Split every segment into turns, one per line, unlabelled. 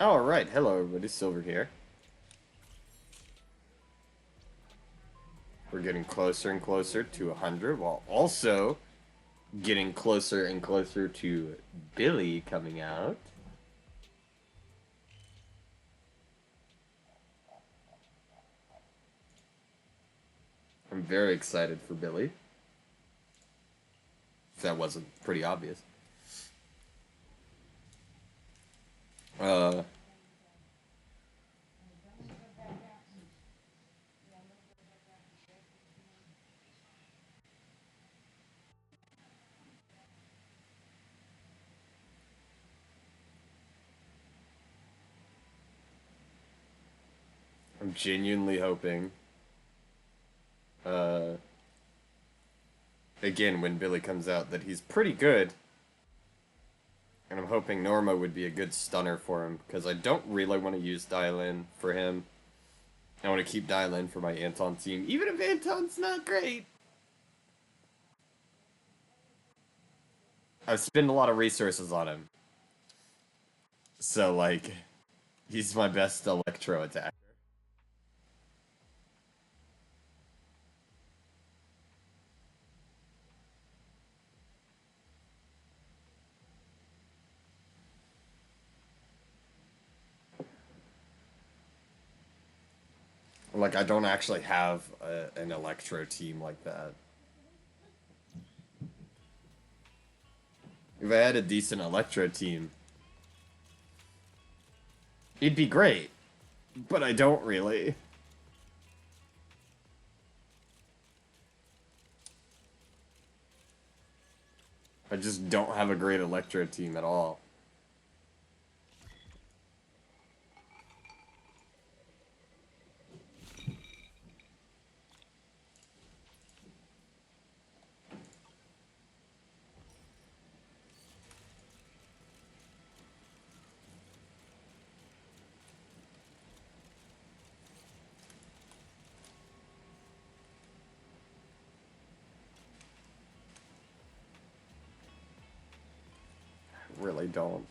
Alright, hello everybody, Silver here. We're getting closer and closer to 100, while also getting closer and closer to Billy coming out. I'm very excited for Billy. If that wasn't pretty obvious. Uh... I'm genuinely hoping, uh... again, when Billy comes out, that he's pretty good. And I'm hoping Norma would be a good stunner for him, because I don't really want to use Dial-In for him. I want to keep Dial-In for my Anton team, even if Anton's not great. I've spent a lot of resources on him. So, like, he's my best electro attacker. Like, I don't actually have an electro team like that. If I had a decent electro team, it'd be great. But I don't really. I just don't have a great electro team at all. Really don't.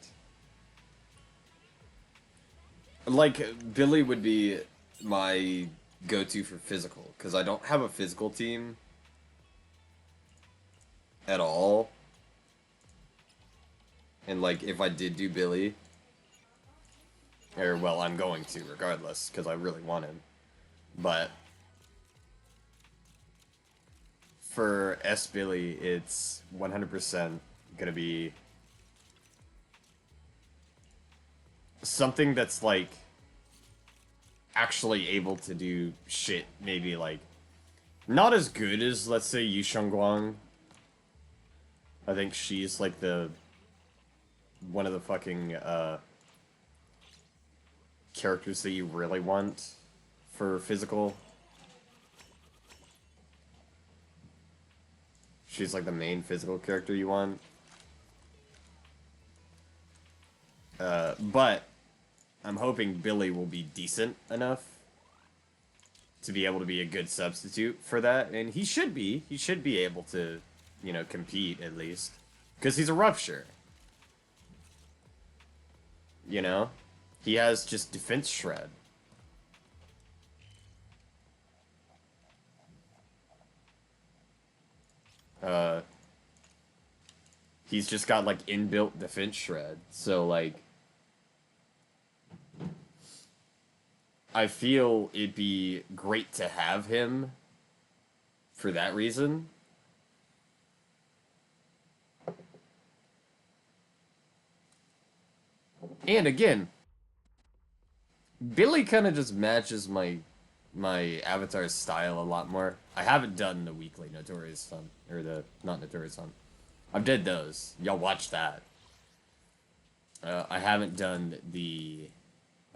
Like, Billy would be my go-to for physical, because I don't have a physical team at all. And, like, if I did do Billy, or, well, I'm going to, regardless, because I really want him. But for S Billy, it's 100% gonna be something that's, like, actually able to do shit, maybe, like, not as good as, let's say, Yu Shengguang. I think she's, like, one of the fucking, characters that you really want for physical. She's, like, the main physical character you want. But I'm hoping Billy will be decent enough to be able to be a good substitute for that, and he should be. He should be able to, you know, compete at least. Because he's a rupture. You know? He has just defense shred. Uh, he's just got, like, inbuilt defense shred. So, like, I feel it'd be great to have him for that reason. And again, Billy kind of just matches my avatar's style a lot more. I haven't done the weekly Notorious Son, or the, not Notorious Son. I've did those. Y'all watch that. I haven't done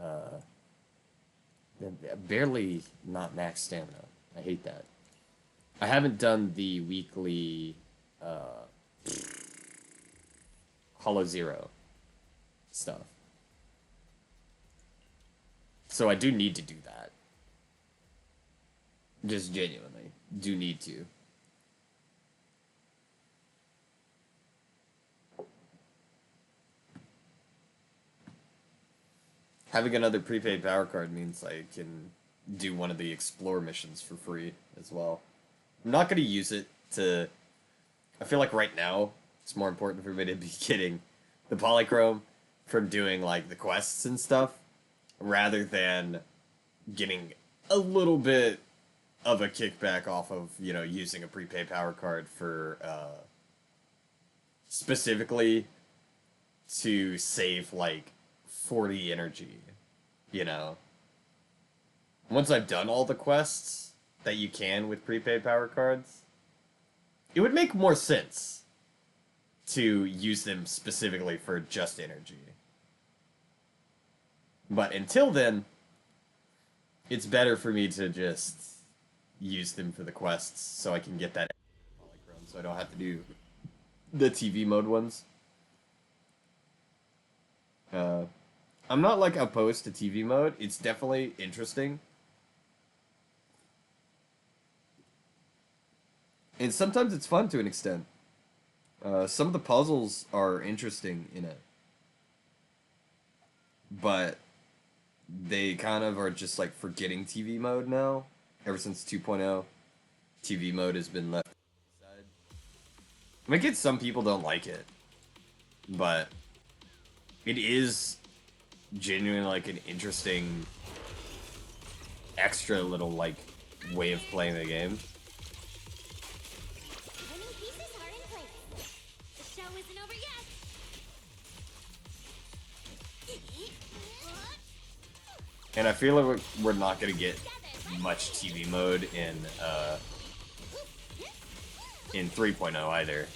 uh, barely not max stamina. I hate that. I haven't done the weekly, Hollow Zero stuff. So I do need to do that. Just genuinely. Do need to. having another prepaid power card means I can do one of the explore missions for free as well. I'm not going to use it to... I feel like right now, it's more important for me to be getting the polychrome from doing, like, the quests and stuff, rather than getting a little bit of a kickback off of, you know, using a prepaid power card for, specifically to save, like, 40 energy, you know? Once I've done all the quests that you can with prepaid power cards, it would make more sense to use them specifically for just energy. But until then, it's better for me to just use them for the quests so I can get that polychrome so I don't have to do the TV mode ones. I'm not like opposed to TV mode. It's definitely interesting. And sometimes it's fun to an extent. Some of the puzzles are interesting in it. But they kind of are just like forgetting TV mode now. Ever since 2.0, TV mode has been left aside. I mean, I get some people don't like it, but it is genuinely like an interesting extra little like way of playing the game. And I feel like we're not gonna get much TV mode in 3.0 either.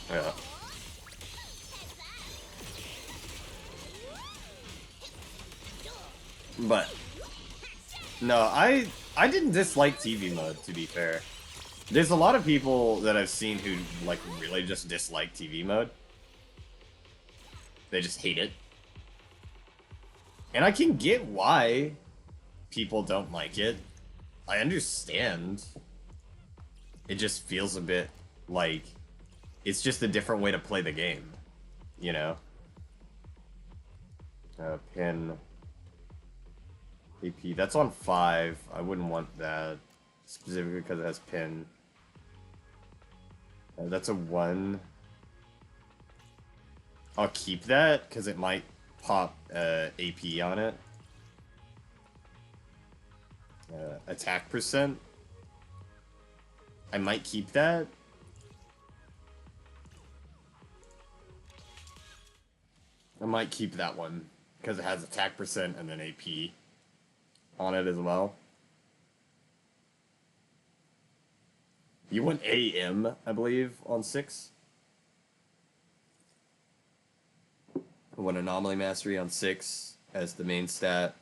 Yeah. But no, I didn't dislike TV mode, to be fair. There's a lot of people that I've seen who like really just dislike TV mode. They just hate it. And I can get why people don't like it. I understand. It just feels a bit like it's just a different way to play the game, you know? Pin AP, that's on 5. I wouldn't want that, specifically because it has pin. That's a 1. I'll keep that, because it might pop AP on it. Attack percent. I might keep that. I might keep that one, because it has attack percent and then AP on it as well. You want AM, I believe, on 6. I want Anomaly Mastery on 6 as the main stat.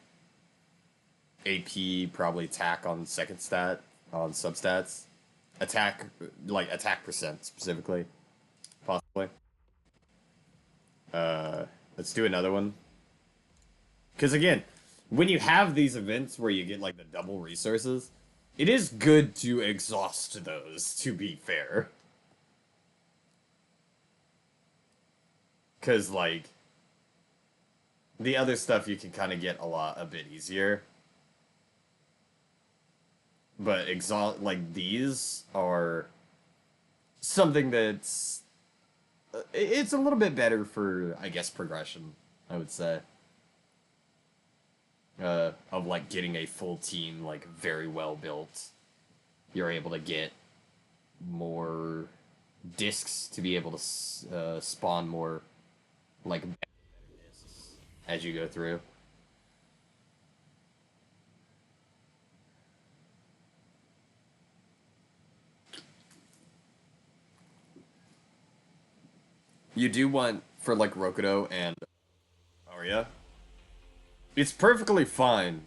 AP, probably attack on second stat, on substats. Attack, like attack percent specifically, possibly. Let's do another one. Because again, when you have these events where you get like the double resources, it is good to exhaust those, to be fair. Because like, the other stuff you can kind of get a bit easier. But like these are something that's it's a little bit better for, I guess, progression, I would say. Of like getting a full team like very well built. You're able to get more discs to be able to spawn more like discs as you go through. You do want for like Rokudo and Arya. It's perfectly fine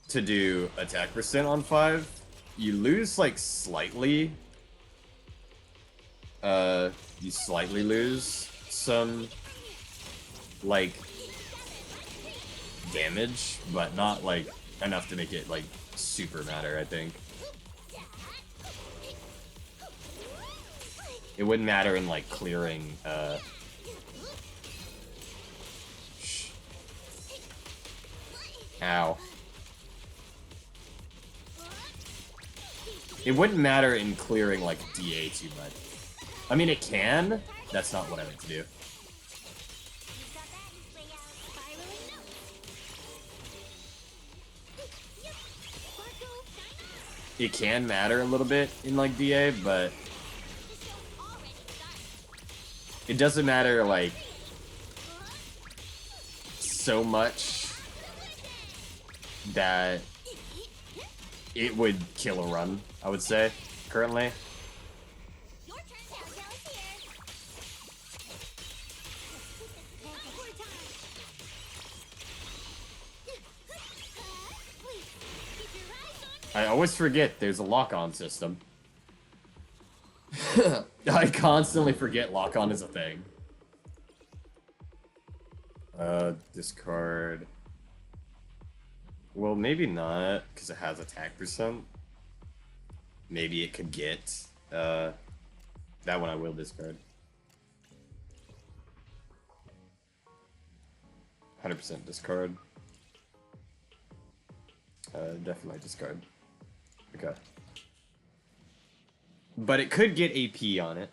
to do attack percent on 5. You lose like slightly. You slightly lose some like damage, but not like enough to make it like super matter, I think. It wouldn't matter in like clearing Ow. It wouldn't matter in clearing like DA too much. I mean, it can. That's not what I meant to do. It can matter a little bit in like DA, but it doesn't matter like so much that it would kill a run, I would say, currently. I always forget there's a lock-on system. I constantly forget lock-on is a thing. Discard. Well, maybe not, because it has attack percent. Maybe it could get, that one I will discard. 100% discard. Definitely discard. Okay. But it could get AP on it.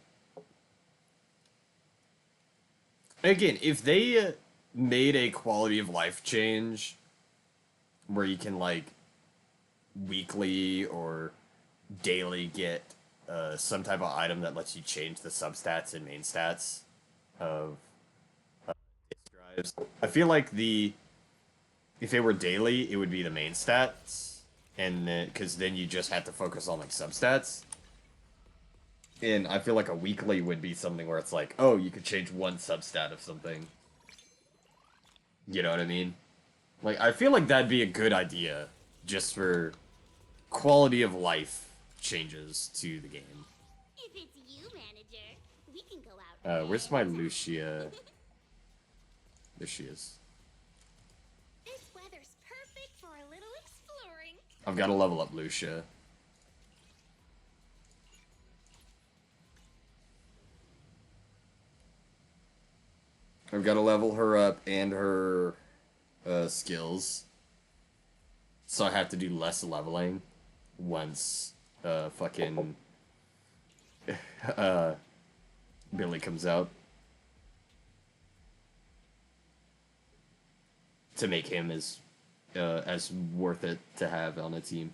Again, if they made a quality of life change where you can, like, weekly or daily get some type of item that lets you change the substats and main stats of drives. I feel like if it were daily, it would be the main stats, and because then you just have to focus on like substats. And I feel like a weekly would be something where it's like, oh, you could change one substat of something. You know what I mean? Like, I feel like that'd be a good idea, just for quality of life changes to the game.
If it's you, manager, we can go out.
Where's my Lucia? There she is.
This weather's perfect for a little exploring.
I've got to level up Lucia. I've got to level her up and her skills. So I have to do less leveling once fucking Billy comes out. To make him as worth it to have on a team.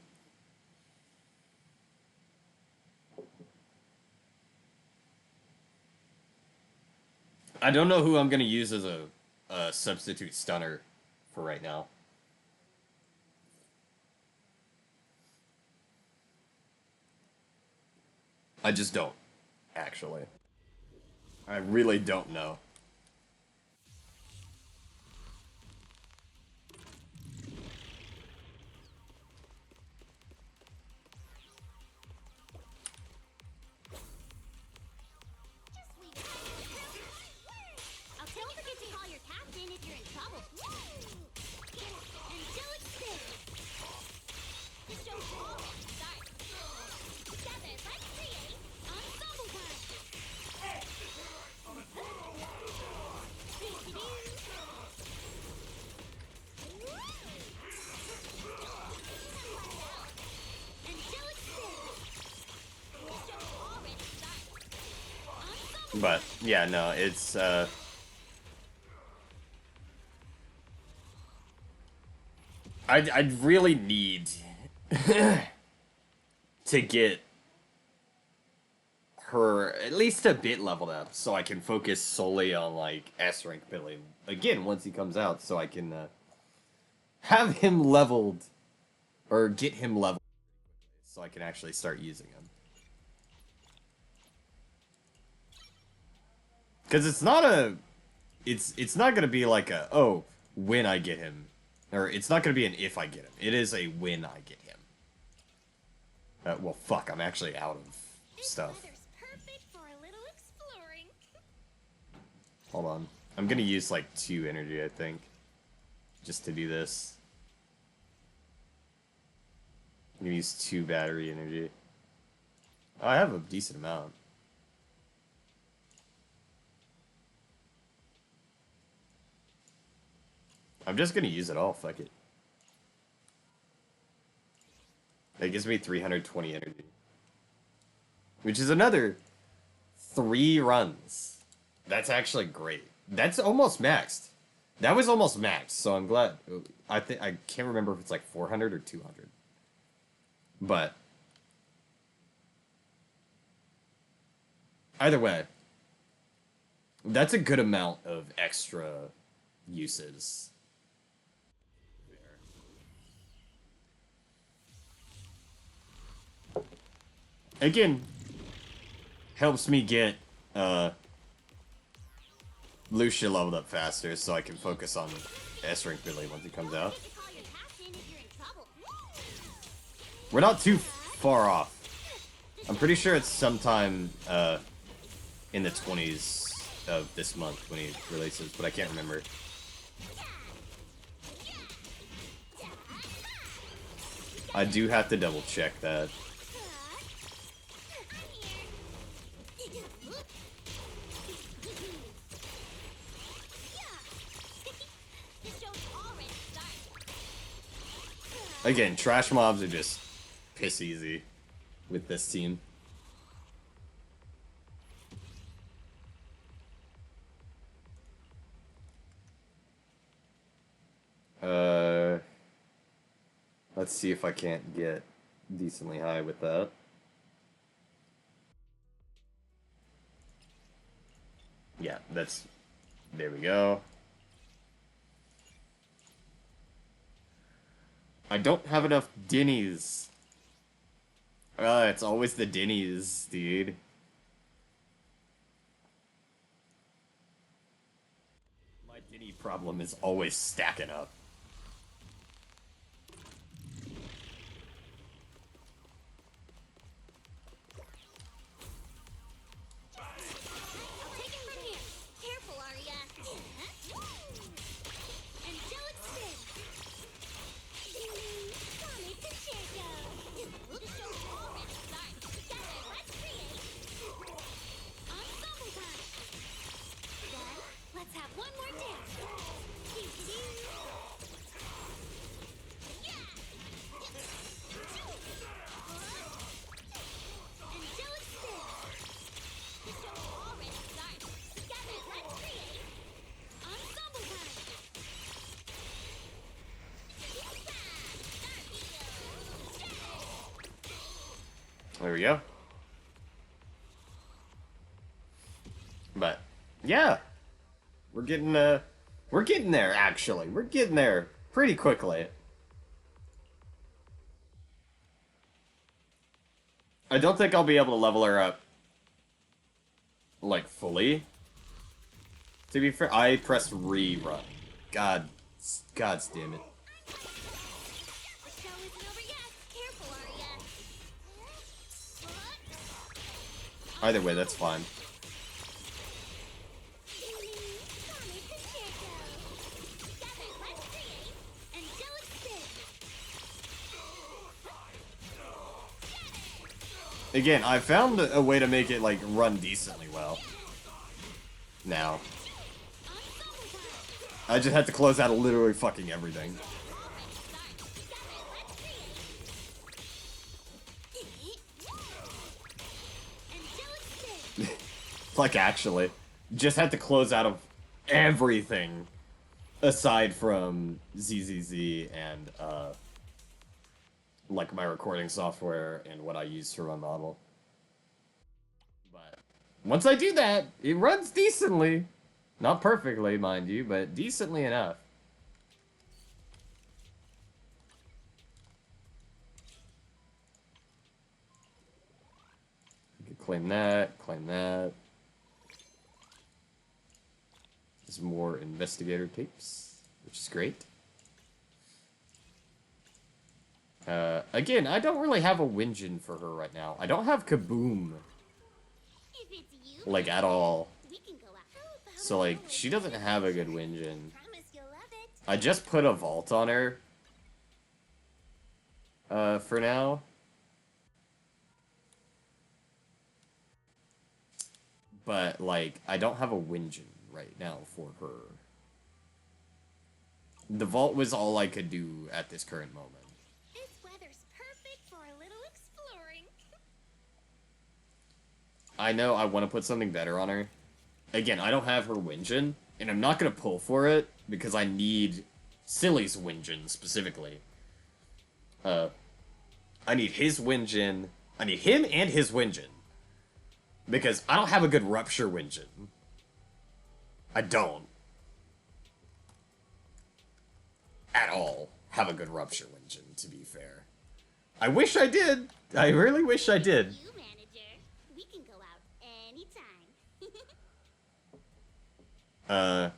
I don't know who I'm gonna use as a substitute stunner for right now. I just don't, actually. I really don't know.
I'll tell Forget to call your captain if you're in trouble. Angelic Stick. The show's already started. Together, let's create Ensemble Time. Angelic Stick. The show's already started.
But yeah, no, it's I'd really need to get her at least a bit leveled up so I can focus solely on like S rank Billy again once he comes out, so I can have him leveled or get him leveled so I can actually start using him. Because it's not a... It's not gonna be like a, oh, when I get him. Or it's not gonna be an if I get him. It is a when I get him. Well, fuck, I'm actually out of stuff.
Weather's perfect for a little exploring.
Hold on. I'm gonna use like 2 energy, I think. Just to do this. I'm gonna use 2 battery energy. Oh, I have a decent amount. I'm just gonna use it all, fuck it. That gives me 320 energy. Which is another 3 runs. That's actually great. That's almost maxed. That was almost maxed, so I'm glad. I can't remember if it's like 400 or 200. But either way, that's a good amount of extra uses. Again, helps me get Lucia leveled up faster so I can focus on S-Rank really once it comes out.
You can call your captain if you're in trouble.
We're not too far off. I'm pretty sure it's sometime in the 20s of this month when he releases, but I can't remember. I do have to double check that. Again, trash mobs are just piss easy with this team. Let's see if I can't get decently high with that. Yeah, that's... There we go. I don't have enough Dinnies. It's always the Dinnies, dude. My Dinny problem is always stacking up.
I'll take it from here. Careful, Arya. Angelic spin. Sonic Concerto. The show's already started. Together, let's create ensemble time. Then, let's have one more dance. Yeah. Angelic spin. The show's already started. Together, let's create ensemble time.
There we go. But, yeah. We're getting there, actually. We're getting there pretty quickly. I don't think I'll be able to level her up, like, fully. To be fair, I pressed rerun. God damn it.
The show isn't over yet. Careful, Arya.
Either way, that's fine.
Sonic Concerto. Together, let's create Angelic spin.
Again, I found a way to make it, like, run decently well. Now.
Ensemble time.
I just had to close out literally fucking everything. Like, actually. Just had to close out of everything. Aside from ZZZ and, like, my recording software and what I use to run model. But once I do that, it runs decently. Not perfectly, mind you, but decently enough. You can claim that, claim that. There's more investigator tapes, which is great. Again, I don't really have a Winjin for her right now. I don't have Kaboom,
If it's you,
like, at all.
we can go out. How about
So, like, she doesn't have a good Winjin.
promise you'll love it.
I just put a vault on her. For now. But, like, I don't have a Winjin right now for her. The vault was all I could do at this current moment.
This weather's perfect for a little exploring.
I know I want to put something better on her. Again, I don't have her Winjin, and I'm not going to pull for it, because I need Silly's Winjin, specifically. I need his Winjin. I need him and his Winjin. Because I don't have a good Rupture Winjin. I don't. At all have a good Rupture Winjin, to be fair. I wish I did. I really wish I did.
You, manager. We can go out anytime.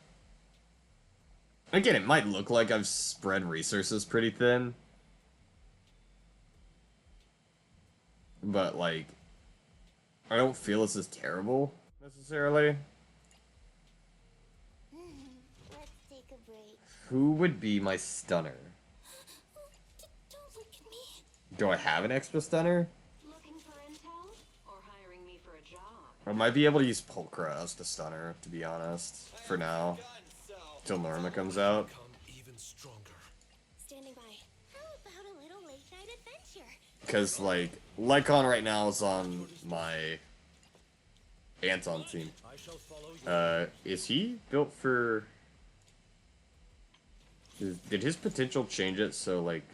Again, it might look like I've spread resources pretty thin. But, like, I don't feel this is terrible, necessarily.
Let's take a break.
Who would be my stunner?
Don't look at me.
Do I have an extra stunner?
Looking for intel or hiring me for a job?
I might be able to use Pulchra as the stunner, to be honest, for now. Till Norma comes out.
Standing by. How about a little late night adventure?
Because, like, Lycon right now is on my Anton team. Is he built for... Did his potential change it so, like,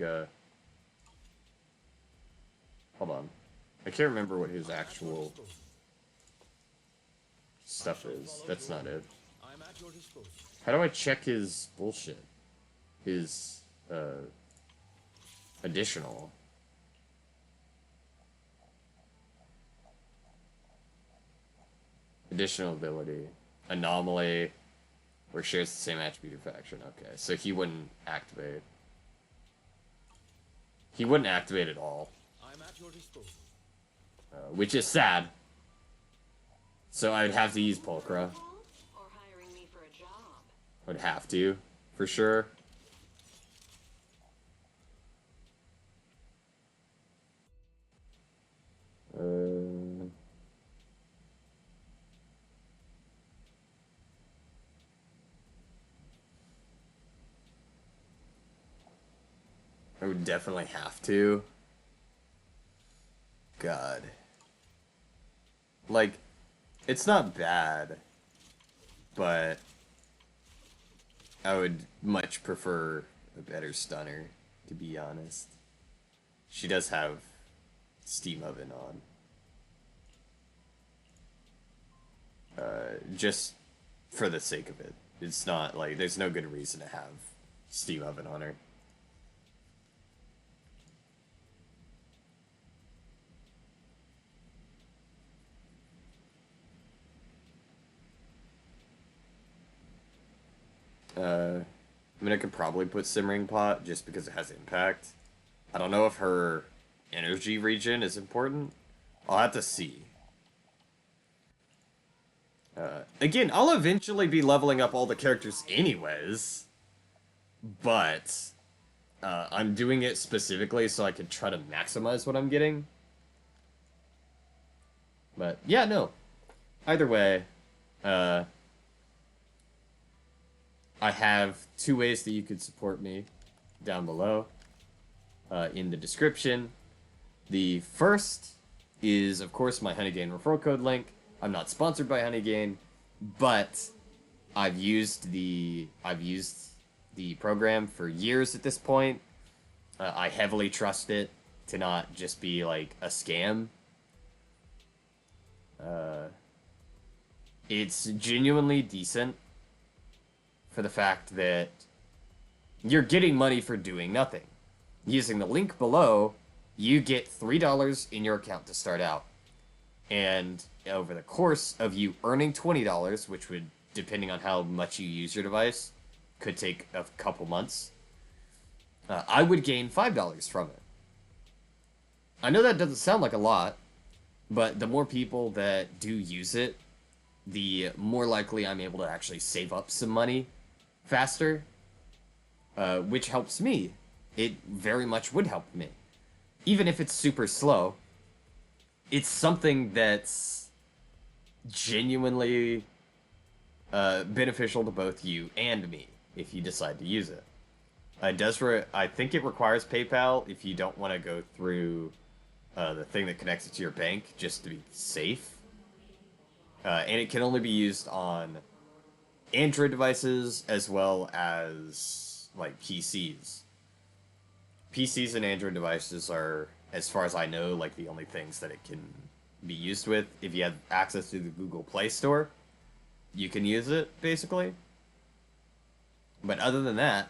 hold on. I can't remember what his actual stuff is. That's not it. How do I check his bullshit? His, additional. Additional ability. Anomaly. Or shares the same attribute or faction. Okay, so he wouldn't activate. He wouldn't activate at all. Which is sad. So I'd have to use Pulchra.
Or hiring me for a job?
Would have to, for sure. I would definitely have to. God. Like, it's not bad, but I would much prefer a better stunner, to be honest. She does have Steam Oven on. Just for the sake of it. It's not, like, there's no good reason to have Steam Oven on her. I mean, I could probably put Simmering Pot just because it has impact. I don't know if her energy regen is important. I'll have to see. Again, I'll eventually be leveling up all the characters anyways. But, I'm doing it specifically so I can try to maximize what I'm getting. But, yeah, no. Either way, I have 2 ways that you could support me down below in the description. The first is, of course, my Honeygain referral code link. I'm not sponsored by Honeygain, but I've used the program for years at this point. I heavily trust it to not just be like a scam. It's genuinely decent. For the fact that you're getting money for doing nothing. Using the link below, you get $3 in your account to start out. And over the course of you earning $20, which would depending on how much you use your device, could take a couple months. I would gain $5 from it. I know that doesn't sound like a lot, but the more people that do use it, the more likely I'm able to actually save up some money faster, which helps me. It very much would help me. Even if it's super slow, it's something that's genuinely beneficial to both you and me if you decide to use it. I think it requires PayPal if you don't want to go through the thing that connects it to your bank, just to be safe. And it can only be used on Android devices as well as like PCs. PCs and Android devices are, as far as I know, like the only things that it can be used with. If you have access to the Google Play Store, you can use it, basically. But other than that,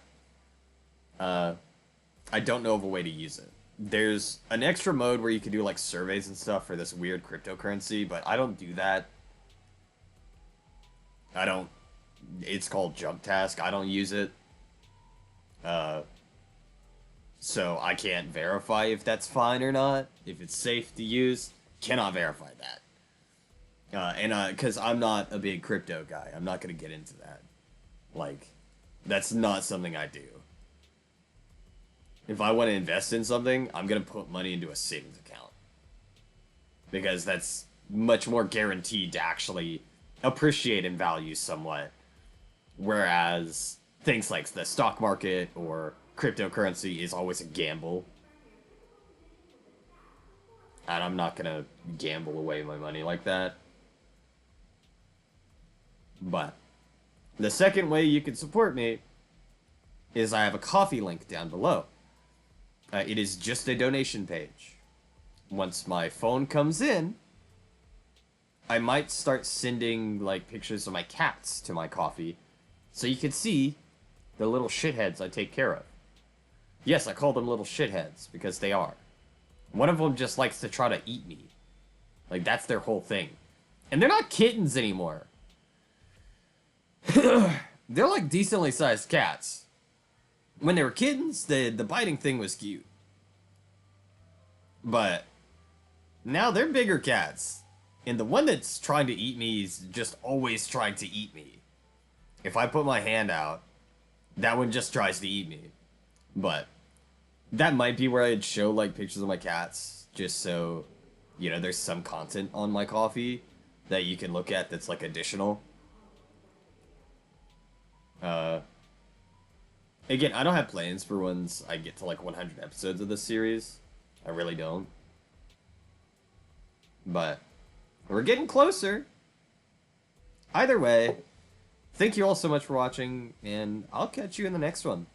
I don't know of a way to use it. There's an extra mode where you can do like surveys and stuff for this weird cryptocurrency, but I don't do that. It's called Jump Task. I don't use it. So I can't verify if that's fine or not, if it's safe to use. Cannot verify that. Because I'm not a big crypto guy. I'm not going to get into that. Like, that's not something I do. If I want to invest in something, I'm going to put money into a savings account. Because that's much more guaranteed to actually appreciate in value somewhat. Whereas things like the stock market or cryptocurrency is always a gamble. And I'm not going to gamble away my money like that. But the second way you can support me is I have a Ko-fi link down below. It is just a donation page. Once my phone comes in, I might start sending like pictures of my cats to my Ko-fi, so you can see the little shitheads I take care of. Yes, I call them little shitheads because they are. One of them just likes to try to eat me. Like, that's their whole thing. And they're not kittens anymore. They're like decently sized cats. When they were kittens, the biting thing was cute. But now they're bigger cats. And the one that's trying to eat me is just always trying to eat me. If I put my hand out, that one just tries to eat me. But that might be where I'd show like pictures of my cats, just so, you know, there's some content on my Ko-fi that you can look at that's like additional. Again, I don't have plans for once I get to like 100 episodes of this series. I really don't. But we're getting closer. Either way, thank you all so much for watching, and I'll catch you in the next one.